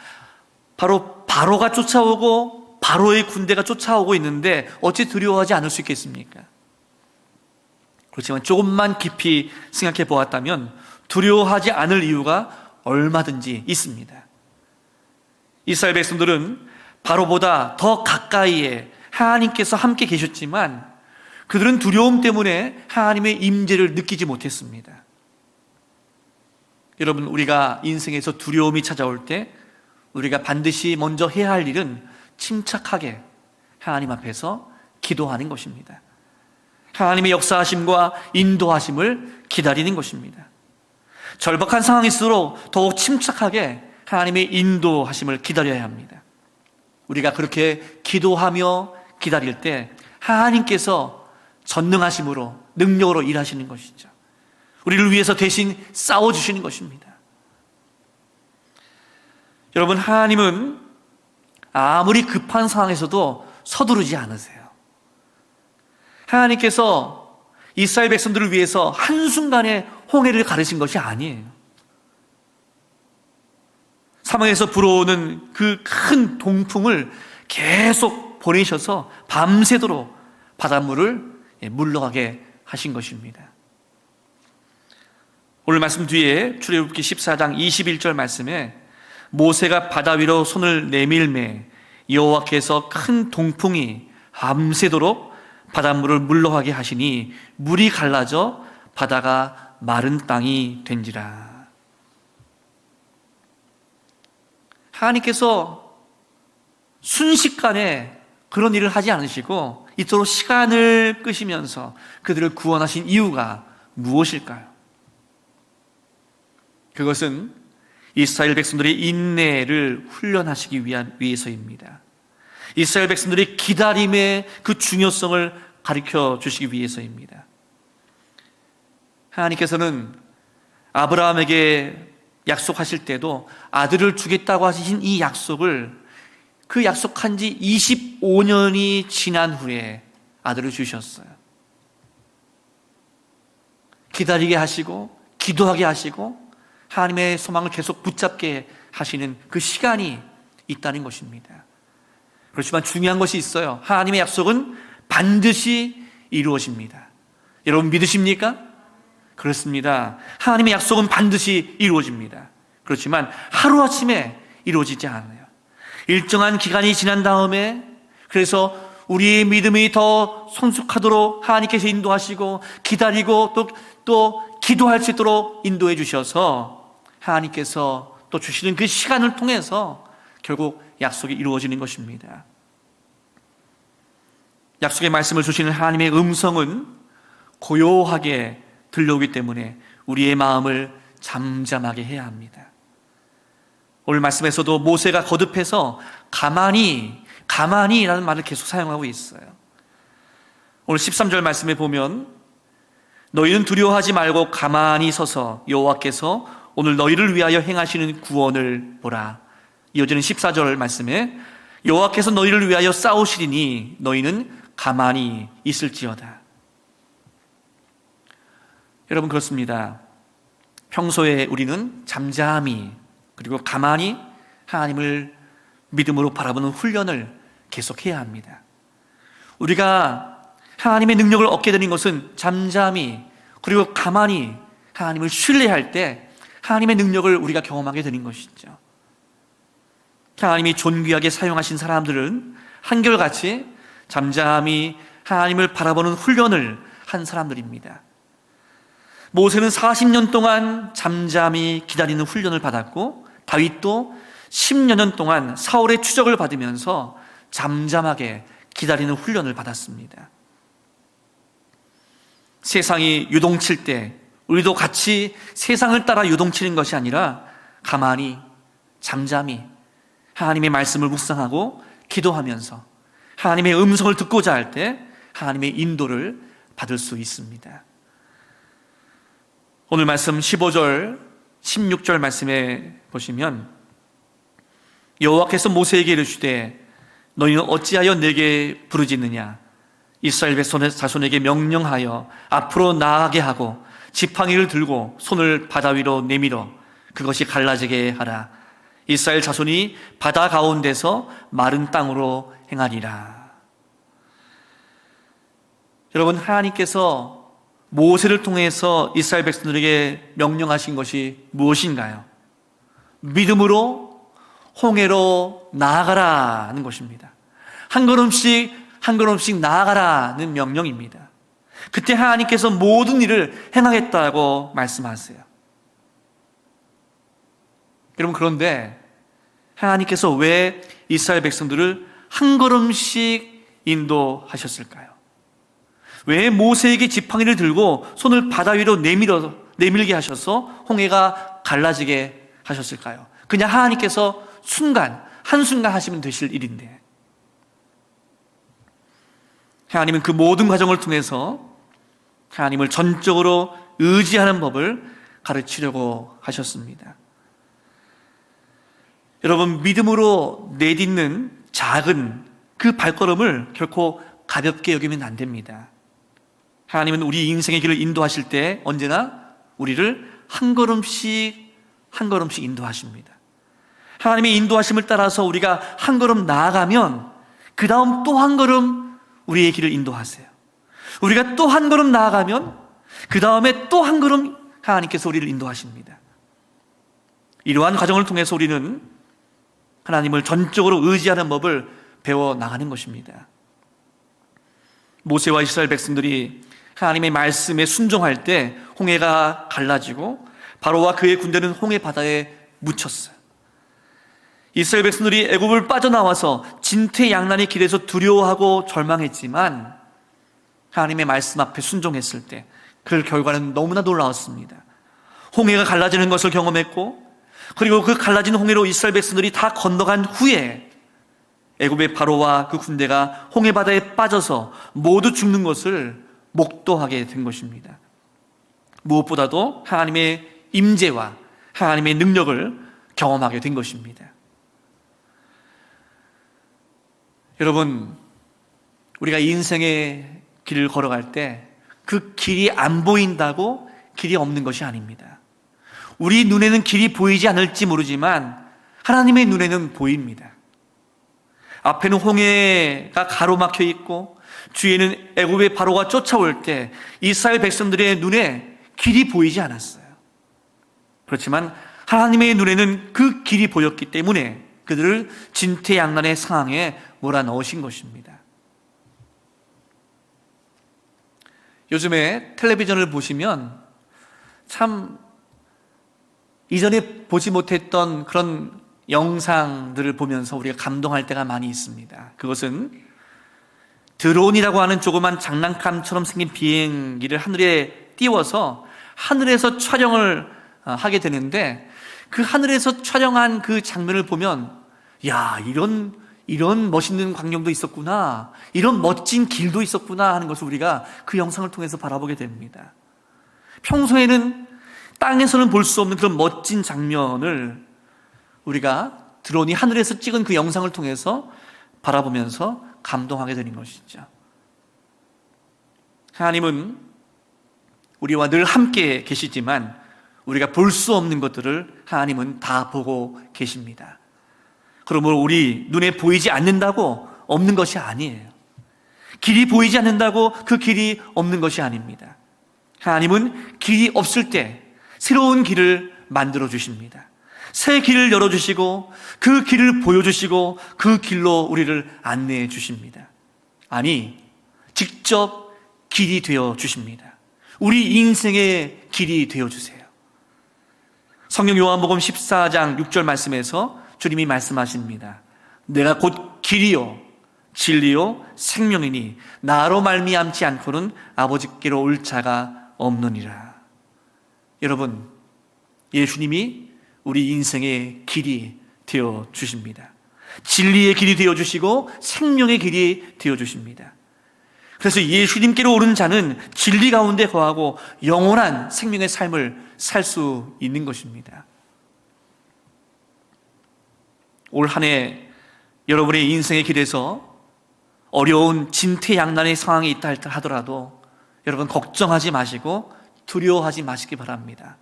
바로 바로가 쫓아오고 바로의 군대가 쫓아오고 있는데 어찌 두려워하지 않을 수 있겠습니까? 그렇지만 조금만 깊이 생각해 보았다면 두려워하지 않을 이유가 얼마든지 있습니다. 이스라엘 백성들은 바로보다 더 가까이에 하나님께서 함께 계셨지만 그들은 두려움 때문에 하나님의 임재를 느끼지 못했습니다. 여러분, 우리가 인생에서 두려움이 찾아올 때 우리가 반드시 먼저 해야 할 일은 침착하게 하나님 앞에서 기도하는 것입니다. 하나님의 역사하심과 인도하심을 기다리는 것입니다. 절박한 상황일수록 더욱 침착하게 하나님의 인도하심을 기다려야 합니다. 우리가 그렇게 기도하며 기다릴 때 하나님께서 전능하심으로 능력으로 일하시는 것이죠. 우리를 위해서 대신 싸워주시는 것입니다. 여러분, 하나님은 아무리 급한 상황에서도 서두르지 않으세요. 하나님께서 이스라엘 백성들을 위해서 한순간에 홍해를 가르신 것이 아니에요. 사막에서 불어오는 그 큰 동풍을 계속 보내셔서 밤새도록 바닷물을 물러가게 하신 것입니다. 오늘 말씀 뒤에 출애굽기 14장 21절 말씀에 모세가 바다 위로 손을 내밀매 여호와께서 큰 동풍이 밤새도록 바닷물을 물러가게 하시니 물이 갈라져 바다가 마른 땅이 된지라. 하나님께서 순식간에 그런 일을 하지 않으시고 이토록 시간을 끄시면서 그들을 구원하신 이유가 무엇일까요? 그것은 이스라엘 백성들의 인내를 훈련하시기 위해서입니다. 이스라엘 백성들의 기다림의 그 중요성을 가르쳐 주시기 위해서입니다. 하나님께서는 아브라함에게 약속하실 때도 아들을 주겠다고 하신 이 약속을 그 약속한 지 25년이 지난 후에 아들을 주셨어요. 기다리게 하시고 기도하게 하시고 하나님의 소망을 계속 붙잡게 하시는 그 시간이 있다는 것입니다. 그렇지만 중요한 것이 있어요. 하나님의 약속은 반드시 이루어집니다. 여러분 믿으십니까? 그렇습니다. 하나님의 약속은 반드시 이루어집니다. 그렇지만 하루아침에 이루어지지 않아요. 일정한 기간이 지난 다음에, 그래서 우리의 믿음이 더 성숙하도록 하나님께서 인도하시고 기다리고 또 기도할 수 있도록 인도해 주셔서 하나님께서 또 주시는 그 시간을 통해서 결국 약속이 이루어지는 것입니다. 약속의 말씀을 주시는 하나님의 음성은 고요하게 들려오기 때문에 우리의 마음을 잠잠하게 해야 합니다. 오늘 말씀에서도 모세가 거듭해서 가만히라는 말을 계속 사용하고 있어요. 오늘 13절 말씀에 보면 너희는 두려워하지 말고 가만히 서서 여호와께서 오늘 너희를 위하여 행하시는 구원을 보라. 이어지는 14절 말씀에 여호와께서 너희를 위하여 싸우시리니 너희는 가만히 있을지어다. 여러분 그렇습니다. 평소에 우리는 잠잠히 그리고 가만히 하나님을 믿음으로 바라보는 훈련을 계속해야 합니다. 우리가 하나님의 능력을 얻게 되는 것은 잠잠히 그리고 가만히 하나님을 신뢰할 때 하나님의 능력을 우리가 경험하게 되는 것이죠. 하나님이 존귀하게 사용하신 사람들은 한결같이 잠잠히 하나님을 바라보는 훈련을 한 사람들입니다. 모세는 40년 동안 잠잠히 기다리는 훈련을 받았고 다윗도 10여 년 동안 사울의 추적을 받으면서 잠잠하게 기다리는 훈련을 받았습니다. 세상이 유동칠 때 우리도 같이 세상을 따라 유동치는 것이 아니라 가만히 잠잠히 하나님의 말씀을 묵상하고 기도하면서 하나님의 음성을 듣고자 할 때 하나님의 인도를 받을 수 있습니다. 오늘 말씀 15절, 16절 말씀에 보시면 여호와께서 모세에게 이르시되 너희는 어찌하여 내게 부르짖느냐 이스라엘 자손에게 명령하여 앞으로 나아가게 하고 지팡이를 들고 손을 바다 위로 내밀어 그것이 갈라지게 하라. 이스라엘 자손이 바다 가운데서 마른 땅으로 행하리라. 여러분 하나님께서 모세를 통해서 이스라엘 백성들에게 명령하신 것이 무엇인가요? 믿음으로 홍해로 나아가라는 것입니다. 한 걸음씩 나아가라는 명령입니다. 그때 하나님께서 모든 일을 행하겠다고 말씀하세요. 여러분 그런데 하나님께서 왜 이스라엘 백성들을 한 걸음씩 인도하셨을까요? 왜 모세에게 지팡이를 들고 손을 바다 위로 내밀게 하셔서 홍해가 갈라지게 하셨을까요? 그냥 하나님께서 한순간 하시면 되실 일인데 하나님은 그 모든 과정을 통해서 하나님을 전적으로 의지하는 법을 가르치려고 하셨습니다. 여러분 믿음으로 내딛는 작은 그 발걸음을 결코 가볍게 여기면 안 됩니다. 하나님은 우리 인생의 길을 인도하실 때 언제나 우리를 한 걸음씩 인도하십니다. 하나님의 인도하심을 따라서 우리가 한 걸음 나아가면 그 다음 또 한 걸음 우리의 길을 인도하세요. 우리가 또 한 걸음 나아가면 그 다음에 또 한 걸음 하나님께서 우리를 인도하십니다. 이러한 과정을 통해서 우리는 하나님을 전적으로 의지하는 법을 배워 나가는 것입니다. 모세와 이스라엘 백성들이 하나님의 말씀에 순종할 때 홍해가 갈라지고 바로와 그의 군대는 홍해 바다에 묻혔어요. 이스라엘 백성들이 애굽을 빠져나와서 진퇴양난의 길에서 두려워하고 절망했지만 하나님의 말씀 앞에 순종했을 때 그 결과는 너무나 놀라웠습니다. 홍해가 갈라지는 것을 경험했고, 그리고 그 갈라진 홍해로 이스라엘 백성들이 다 건너간 후에 애굽의 바로와 그 군대가 홍해 바다에 빠져서 모두 죽는 것을 목도하게 된 것입니다. 무엇보다도 하나님의 임재와 하나님의 능력을 경험하게 된 것입니다. 여러분, 우리가 인생의 길을 걸어갈 때 그 길이 안 보인다고 길이 없는 것이 아닙니다. 우리 눈에는 길이 보이지 않을지 모르지만 하나님의 눈에는 보입니다. 앞에는 홍해가 가로막혀 있고 뒤에는 애굽의 바로가 쫓아올 때 이스라엘 백성들의 눈에 길이 보이지 않았어요. 그렇지만 하나님의 눈에는 그 길이 보였기 때문에 그들을 진퇴양난의 상황에 몰아넣으신 것입니다. 요즘에 텔레비전을 보시면 참 이전에 보지 못했던 그런 영상들을 보면서 우리가 감동할 때가 많이 있습니다. 그것은 드론이라고 하는 조그만 장난감처럼 생긴 비행기를 하늘에 띄워서 하늘에서 촬영을 하게 되는데, 그 하늘에서 촬영한 그 장면을 보면 야, 이런 멋있는 광경도 있었구나, 이런 멋진 길도 있었구나 하는 것을 우리가 그 영상을 통해서 바라보게 됩니다. 평소에는 땅에서는 볼 수 없는 그런 멋진 장면을 우리가 드론이 하늘에서 찍은 그 영상을 통해서 바라보면서 감동하게 되는 것이죠. 하나님은 우리와 늘 함께 계시지만 우리가 볼 수 없는 것들을 하나님은 다 보고 계십니다. 그러므로 우리 눈에 보이지 않는다고 없는 것이 아니에요. 길이 보이지 않는다고 그 길이 없는 것이 아닙니다. 하나님은 길이 없을 때 새로운 길을 만들어 주십니다. 새 길을 열어주시고 그 길을 보여주시고 그 길로 우리를 안내해 주십니다. 아니, 직접 길이 되어 주십니다. 우리 인생의 길이 되어 주세요. 성경 요한복음 14장 6절 말씀에서 주님이 말씀하십니다. 내가 곧 길이요 진리요 생명이니 나로 말미암지 않고는 아버지께로 올 자가 없느니라. 여러분, 예수님이 우리 인생의 길이 되어 주십니다. 진리의 길이 되어 주시고 생명의 길이 되어 주십니다. 그래서 예수님께로 오른 자는 진리 가운데 거하고 영원한 생명의 삶을 살 수 있는 것입니다. 올 한 해 여러분의 인생의 길에서 어려운 진퇴양난의 상황이 있다 하더라도 여러분 걱정하지 마시고 두려워하지 마시기 바랍니다.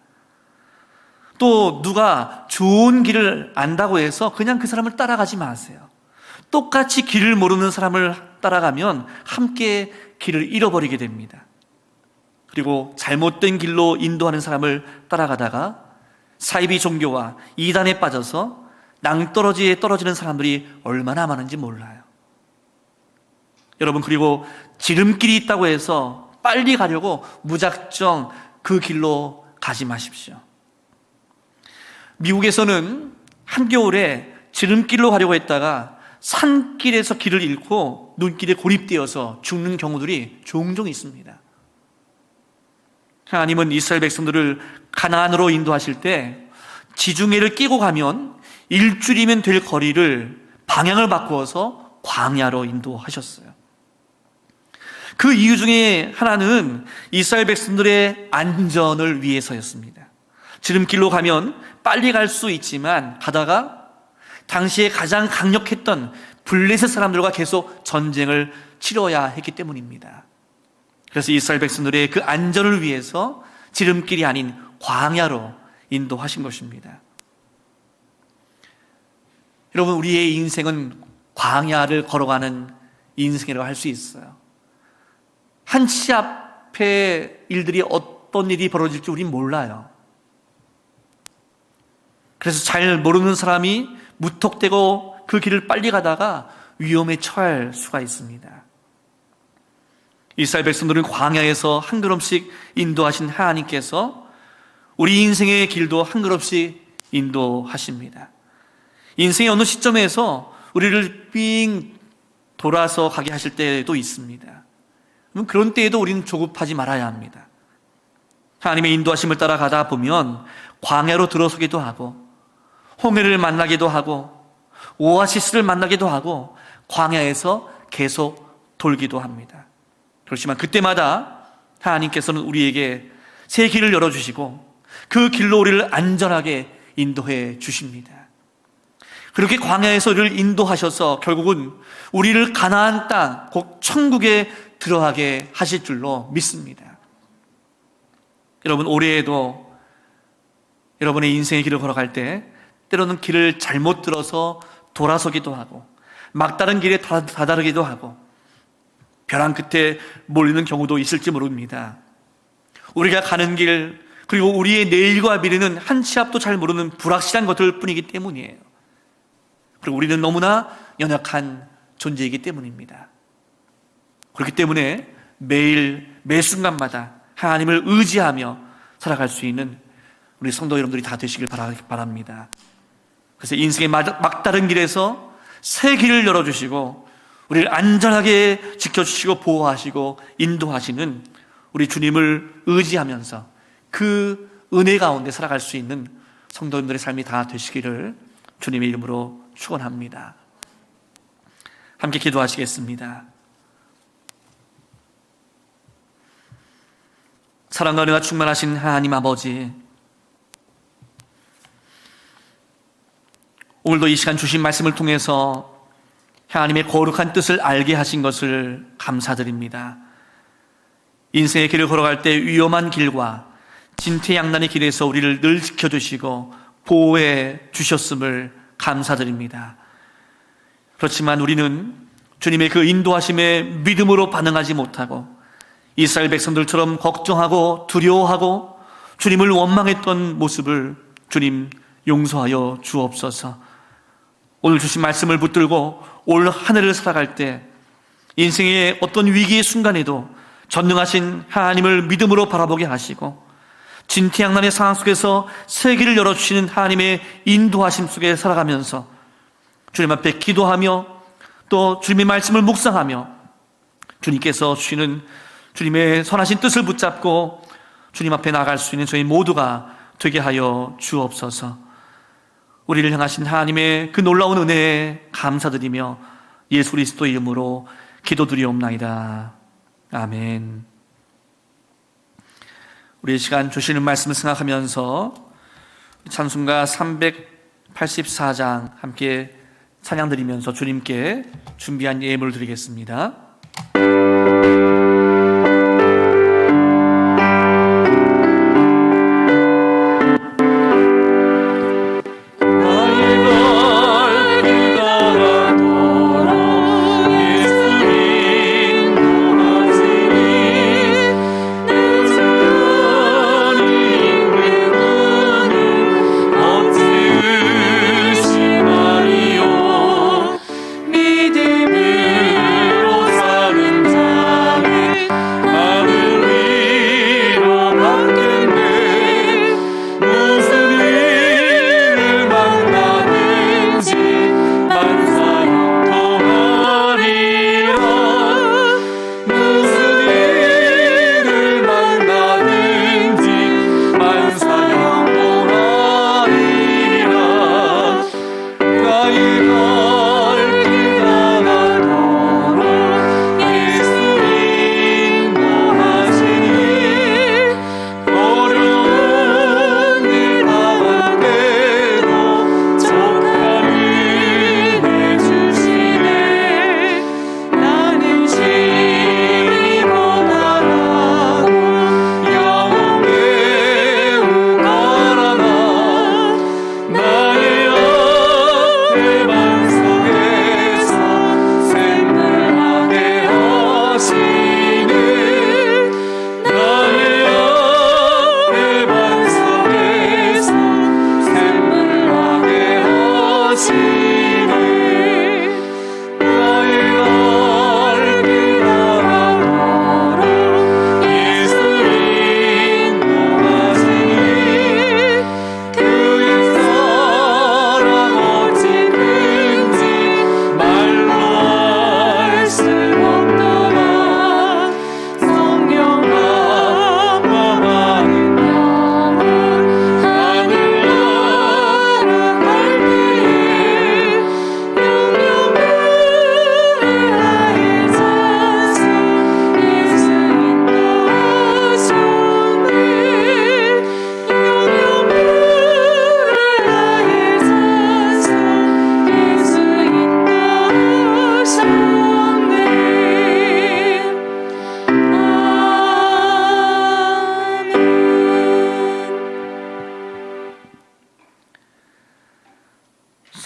또 누가 좋은 길을 안다고 해서 그냥 그 사람을 따라가지 마세요. 똑같이 길을 모르는 사람을 따라가면 함께 길을 잃어버리게 됩니다. 그리고 잘못된 길로 인도하는 사람을 따라가다가 사이비 종교와 이단에 빠져서 낭떠러지에 떨어지는 사람들이 얼마나 많은지 몰라요. 여러분, 그리고 지름길이 있다고 해서 빨리 가려고 무작정 그 길로 가지 마십시오. 미국에서는 한겨울에 지름길로 가려고 했다가 산길에서 길을 잃고 눈길에 고립되어서 죽는 경우들이 종종 있습니다. 하나님은 이스라엘 백성들을 가나안으로 인도하실 때 지중해를 끼고 가면 일주일이면 될 거리를 방향을 바꾸어서 광야로 인도하셨어요. 그 이유 중에 하나는 이스라엘 백성들의 안전을 위해서였습니다. 지름길로 가면 빨리 갈 수 있지만 가다가 당시에 가장 강력했던 블레셋 사람들과 계속 전쟁을 치러야 했기 때문입니다. 그래서 이스라엘 백성들의 그 안전을 위해서 지름길이 아닌 광야로 인도하신 것입니다. 여러분, 우리의 인생은 광야를 걸어가는 인생이라고 할 수 있어요. 한치 앞에 일들이 어떤 일이 벌어질지 우린 몰라요. 그래서 잘 모르는 사람이 무턱대고 그 길을 빨리 가다가 위험에 처할 수가 있습니다. 이스라엘 백성들은 광야에서 한 걸음씩 인도하신 하나님께서 우리 인생의 길도 한 걸음씩 인도하십니다. 인생의 어느 시점에서 우리를 삥 돌아서 가게 하실 때도 있습니다. 그런 때에도 우리는 조급하지 말아야 합니다. 하나님의 인도하심을 따라가다 보면 광야로 들어서기도 하고 홍해를 만나기도 하고 오아시스를 만나기도 하고 광야에서 계속 돌기도 합니다. 그렇지만 그때마다 하나님께서는 우리에게 새 길을 열어주시고 그 길로 우리를 안전하게 인도해 주십니다. 그렇게 광야에서 우리를 인도하셔서 결국은 우리를 가나안 땅, 곧 천국에 들어가게 하실 줄로 믿습니다. 여러분, 올해에도 여러분의 인생의 길을 걸어갈 때 때로는 길을 잘못 들어서 돌아서기도 하고 막다른 길에 다다르기도 하고 벼랑 끝에 몰리는 경우도 있을지 모릅니다. 우리가 가는 길, 그리고 우리의 내일과 미래는 한 치 앞도 잘 모르는 불확실한 것들 뿐이기 때문이에요. 그리고 우리는 너무나 연약한 존재이기 때문입니다. 그렇기 때문에 매일 매 순간마다 하나님을 의지하며 살아갈 수 있는 우리 성도 여러분들이 다 되시길 바랍니다. 그래서 인생의 막다른 길에서 새 길을 열어주시고 우리를 안전하게 지켜주시고 보호하시고 인도하시는 우리 주님을 의지하면서 그 은혜 가운데 살아갈 수 있는 성도님들의 삶이 다 되시기를 주님의 이름으로 축원합니다. 함께 기도하시겠습니다. 사랑과 은혜가 충만하신 하나님 아버지, 오늘도 이 시간 주신 말씀을 통해서 하나님의 거룩한 뜻을 알게 하신 것을 감사드립니다. 인생의 길을 걸어갈 때 위험한 길과 진퇴양난의 길에서 우리를 늘 지켜주시고 보호해 주셨음을 감사드립니다. 그렇지만 우리는 주님의 그 인도하심에 믿음으로 반응하지 못하고 이스라엘 백성들처럼 걱정하고 두려워하고 주님을 원망했던 모습을 주님 용서하여 주옵소서. 오늘 주신 말씀을 붙들고 올 한 해를 살아갈 때 인생의 어떤 위기의 순간에도 전능하신 하나님을 믿음으로 바라보게 하시고 진퇴양난의 상황 속에서 새 길을 열어주시는 하나님의 인도하심 속에 살아가면서 주님 앞에 기도하며 또 주님의 말씀을 묵상하며 주님께서 주시는 주님의 선하신 뜻을 붙잡고 주님 앞에 나아갈 수 있는 저희 모두가 되게 하여 주옵소서. 우리를 향하신 하나님의 그 놀라운 은혜에 감사드리며 예수 그리스도의 이름으로 기도드리옵나이다. 아멘. 우리 시간 주시는 말씀을 생각하면서 찬송가 384장 함께 찬양드리면서 주님께 준비한 예물을 드리겠습니다. 믿음으로 사는 자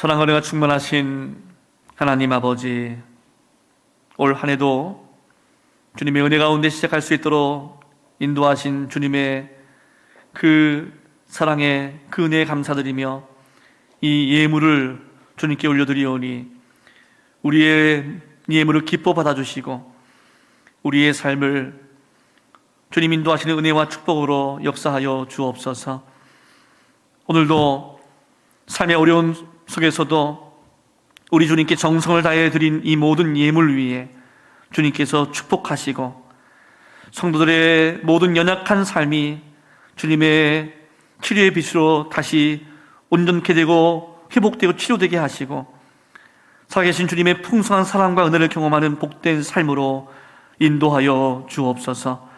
선한 은혜가 충만하신 하나님 아버지, 올 한 해도 주님의 은혜 가운데 시작할 수 있도록 인도하신 주님의 그 사랑에, 그 은혜에 감사드리며 이 예물을 주님께 올려드리오니 우리의 예물을 기뻐 받아주시고 우리의 삶을 주님 인도하시는 은혜와 축복으로 역사하여 주옵소서. 오늘도 삶의 어려운 속에서도 우리 주님께 정성을 다해 드린 이 모든 예물 위에 주님께서 축복하시고 성도들의 모든 연약한 삶이 주님의 치료의 빛으로 다시 온전케 되고 회복되고 치료되게 하시고 살아계신 주님의 풍성한 사랑과 은혜를 경험하는 복된 삶으로 인도하여 주옵소서.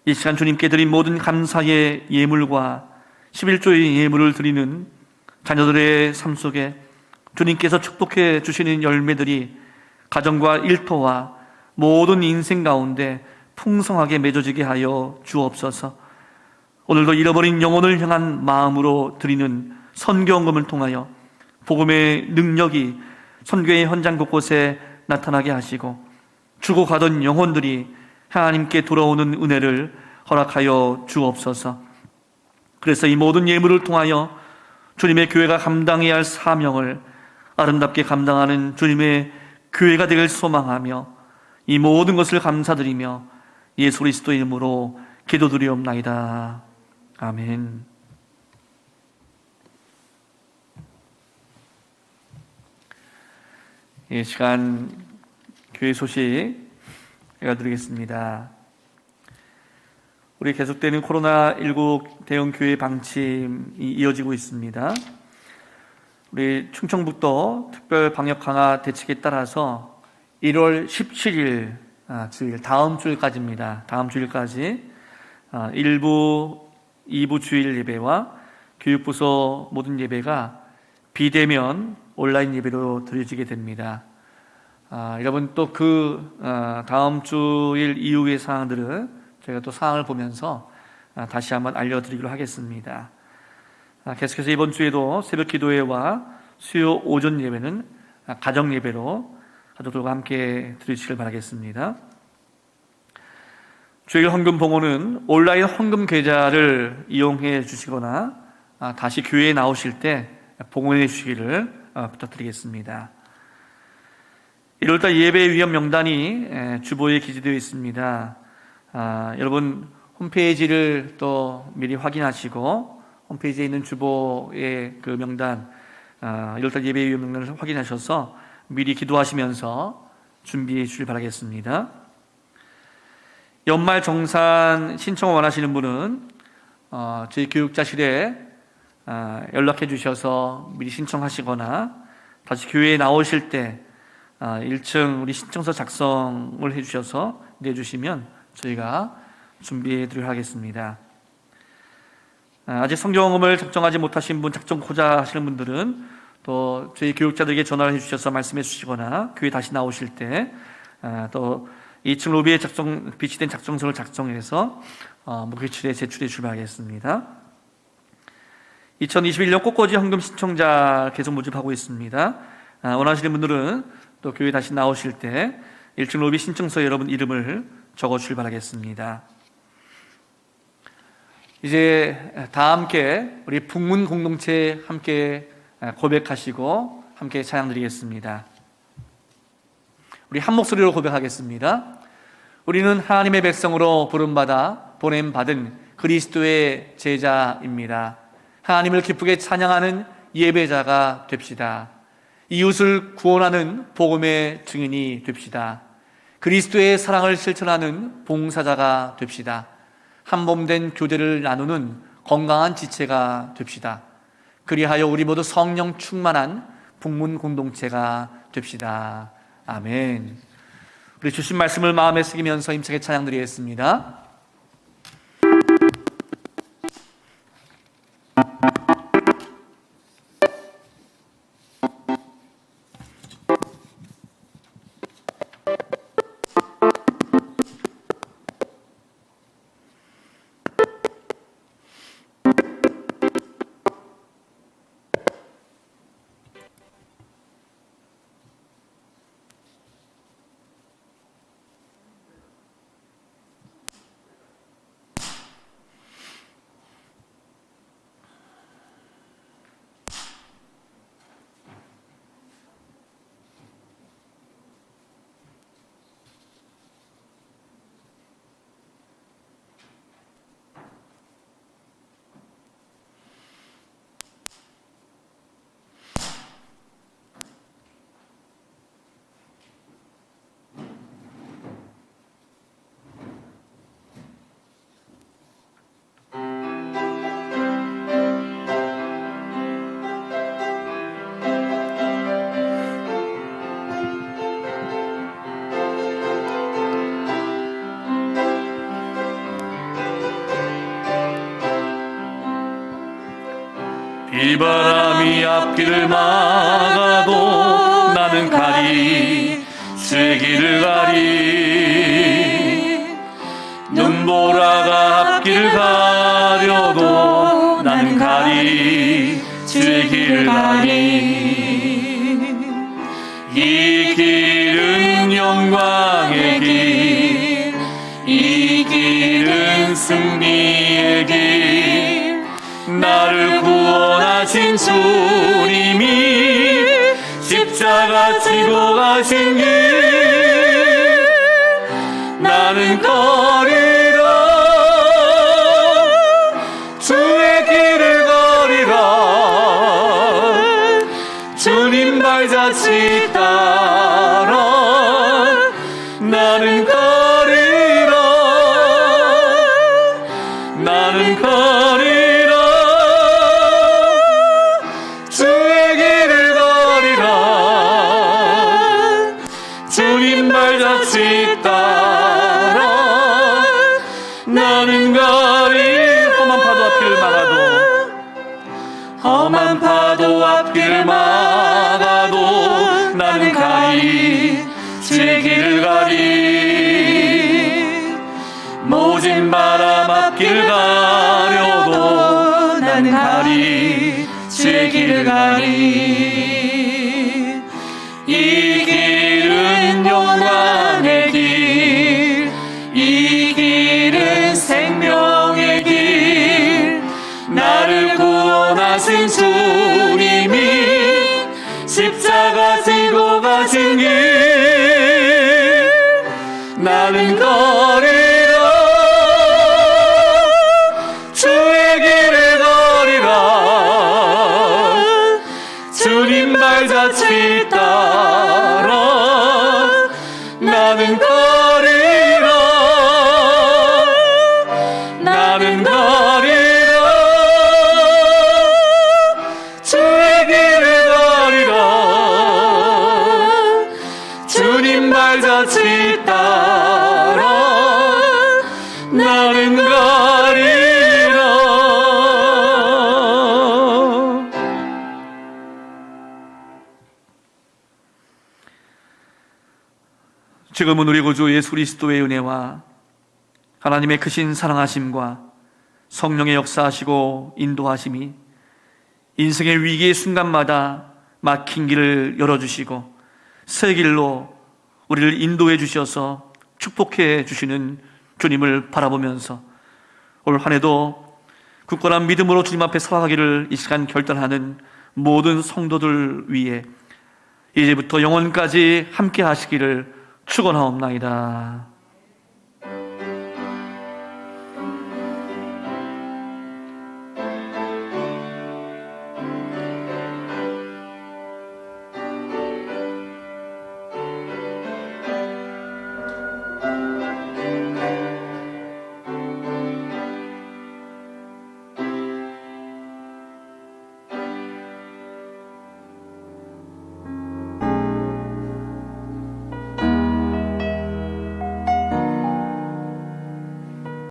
이 시간 주님께 드린 모든 감사의 예물과 11조의 예물을 드리는 자녀들의 삶 속에 주님께서 축복해 주시는 열매들이 가정과 일터와 모든 인생 가운데 풍성하게 맺어지게 하여 주옵소서. 오늘도 잃어버린 영혼을 향한 마음으로 드리는 선교헌금을 통하여 복음의 능력이 선교의 현장 곳곳에 나타나게 하시고 죽어가던 영혼들이 하나님께 돌아오는 은혜를 허락하여 주옵소서. 그래서 이 모든 예물을 통하여 주님의 교회가 감당해야 할 사명을 아름답게 감당하는 주님의 교회가 되길 소망하며 이 모든 것을 감사드리며 예수 그리스도의 이름으로 기도드리옵나이다. 아멘. 이 시간 교회 소식 읽어드리겠습니다. 우리 계속되는 코로나19 대형 교회 방침이 이어지고 있습니다. 우리 충청북도 특별 방역 강화 대책에 따라서 1월 17일 주일, 다음 주일까지입니다. 다음 주일까지 1부, 2부 주일 예배와 교육부서 모든 예배가 비대면 온라인 예배로 드려지게 됩니다. 여러분 또 그 다음 주일 이후의 사항들은 저희가 또 사항을 보면서 다시 한번 알려드리기로 하겠습니다. 계속해서 이번 주에도 새벽 기도회와 수요 오전 예배는 가정 예배로 가족들과 함께 드리시길 바라겠습니다. 주일 헌금 봉헌은 온라인 헌금 계좌를 이용해 주시거나 다시 교회에 나오실 때 봉헌해 주시기를 부탁드리겠습니다. 1월달 예배 위험 명단이 주보에 기재되어 있습니다. 여러분 홈페이지를 또 미리 확인하시고 홈페이지에 있는 주보의 그 명단 1월달 예배 위험 명단을 확인하셔서 미리 기도하시면서 준비해 주시길 바라겠습니다. 연말 정산 신청을 원하시는 분은 저희 교육자실에 연락해 주셔서 미리 신청하시거나 다시 교회에 나오실 때 1층 우리 신청서 작성을 해주셔서 내주시면 저희가 준비해 드리도록 하겠습니다. 아직 성경험을 작정하지 못하신 분, 작정코자 하시는 분들은 또 저희 교육자들에게 전화를 해주셔서 말씀해 주시거나 교회 다시 나오실 때 또 2층 로비에 비치된 작성서를 작성해서 목요일에 제출해 주시면 하겠습니다. 2021년 꽃꽂이 헌금 신청자 계속 모집하고 있습니다. 원하시는 분들은 또 교회 다시 나오실 때 1층 로비 신청서에 여러분 이름을 적어주길 바라겠습니다. 이제 다 함께 우리 북문 공동체 함께 고백하시고 함께 찬양드리겠습니다. 우리 한 목소리로 고백하겠습니다. 우리는 하나님의 백성으로 부름받아 보냄받은 그리스도의 제자입니다. 하나님을 기쁘게 찬양하는 예배자가 됩시다. 이웃을 구원하는 복음의 증인이 됩시다. 그리스도의 사랑을 실천하는 봉사자가 됩시다. 한몸된 교제를 나누는 건강한 지체가 됩시다. 그리하여 우리 모두 성령 충만한 북문 공동체가 됩시다. 아멘. 우리 주신 말씀을 마음에 새기면서 힘차게 찬양드리겠습니다. 비바람이 앞길을 막아도 나는 가리 주의 길을 가리 눈보라가 앞길을 가려도 나는 가리 주의 길을 가리 이 길은 영광의 길, 이 길은 승리의 길, 나를 구원하신 주님이 십자가 지고 가신 길, 나는 걸으라 주의 길을 걸으라 주님 발자취 따라 나는 걸으라 나는 걸으라 주의 길을 걸으라 주님 발자취 따라 나는 걸으라 험한 파도 앞길을 막아도 나는 가리 주의 길을 가리 모진 바람 앞길 가려도 나는 가리 주의 길을 가리 이 길은 영광의 길, 이 길은 생명의 길, 나를 구원하신 주님이 십자가 지고 가신 길, 나는 걸으라 주의 길을 걸으라 주님 발자취 따라 나는 걸으라 나는 걸으라 주의 길을 걸으라 주님 발자취 따라 나는 걸으라 지금은 우리 구주 예수 그리스도의 은혜와 하나님의 크신 사랑하심과 성령의 역사하시고 인도하심이 인생의 위기의 순간마다 막힌 길을 열어주시고 새 길로 우리를 인도해 주셔서 축복해 주시는 주님을 바라보면서 올 한 해도 굳건한 믿음으로 주님 앞에 살아가기를 이 시간 결단하는 모든 성도들 위해 이제부터 영원까지 함께 하시기를 축원하옵나이다.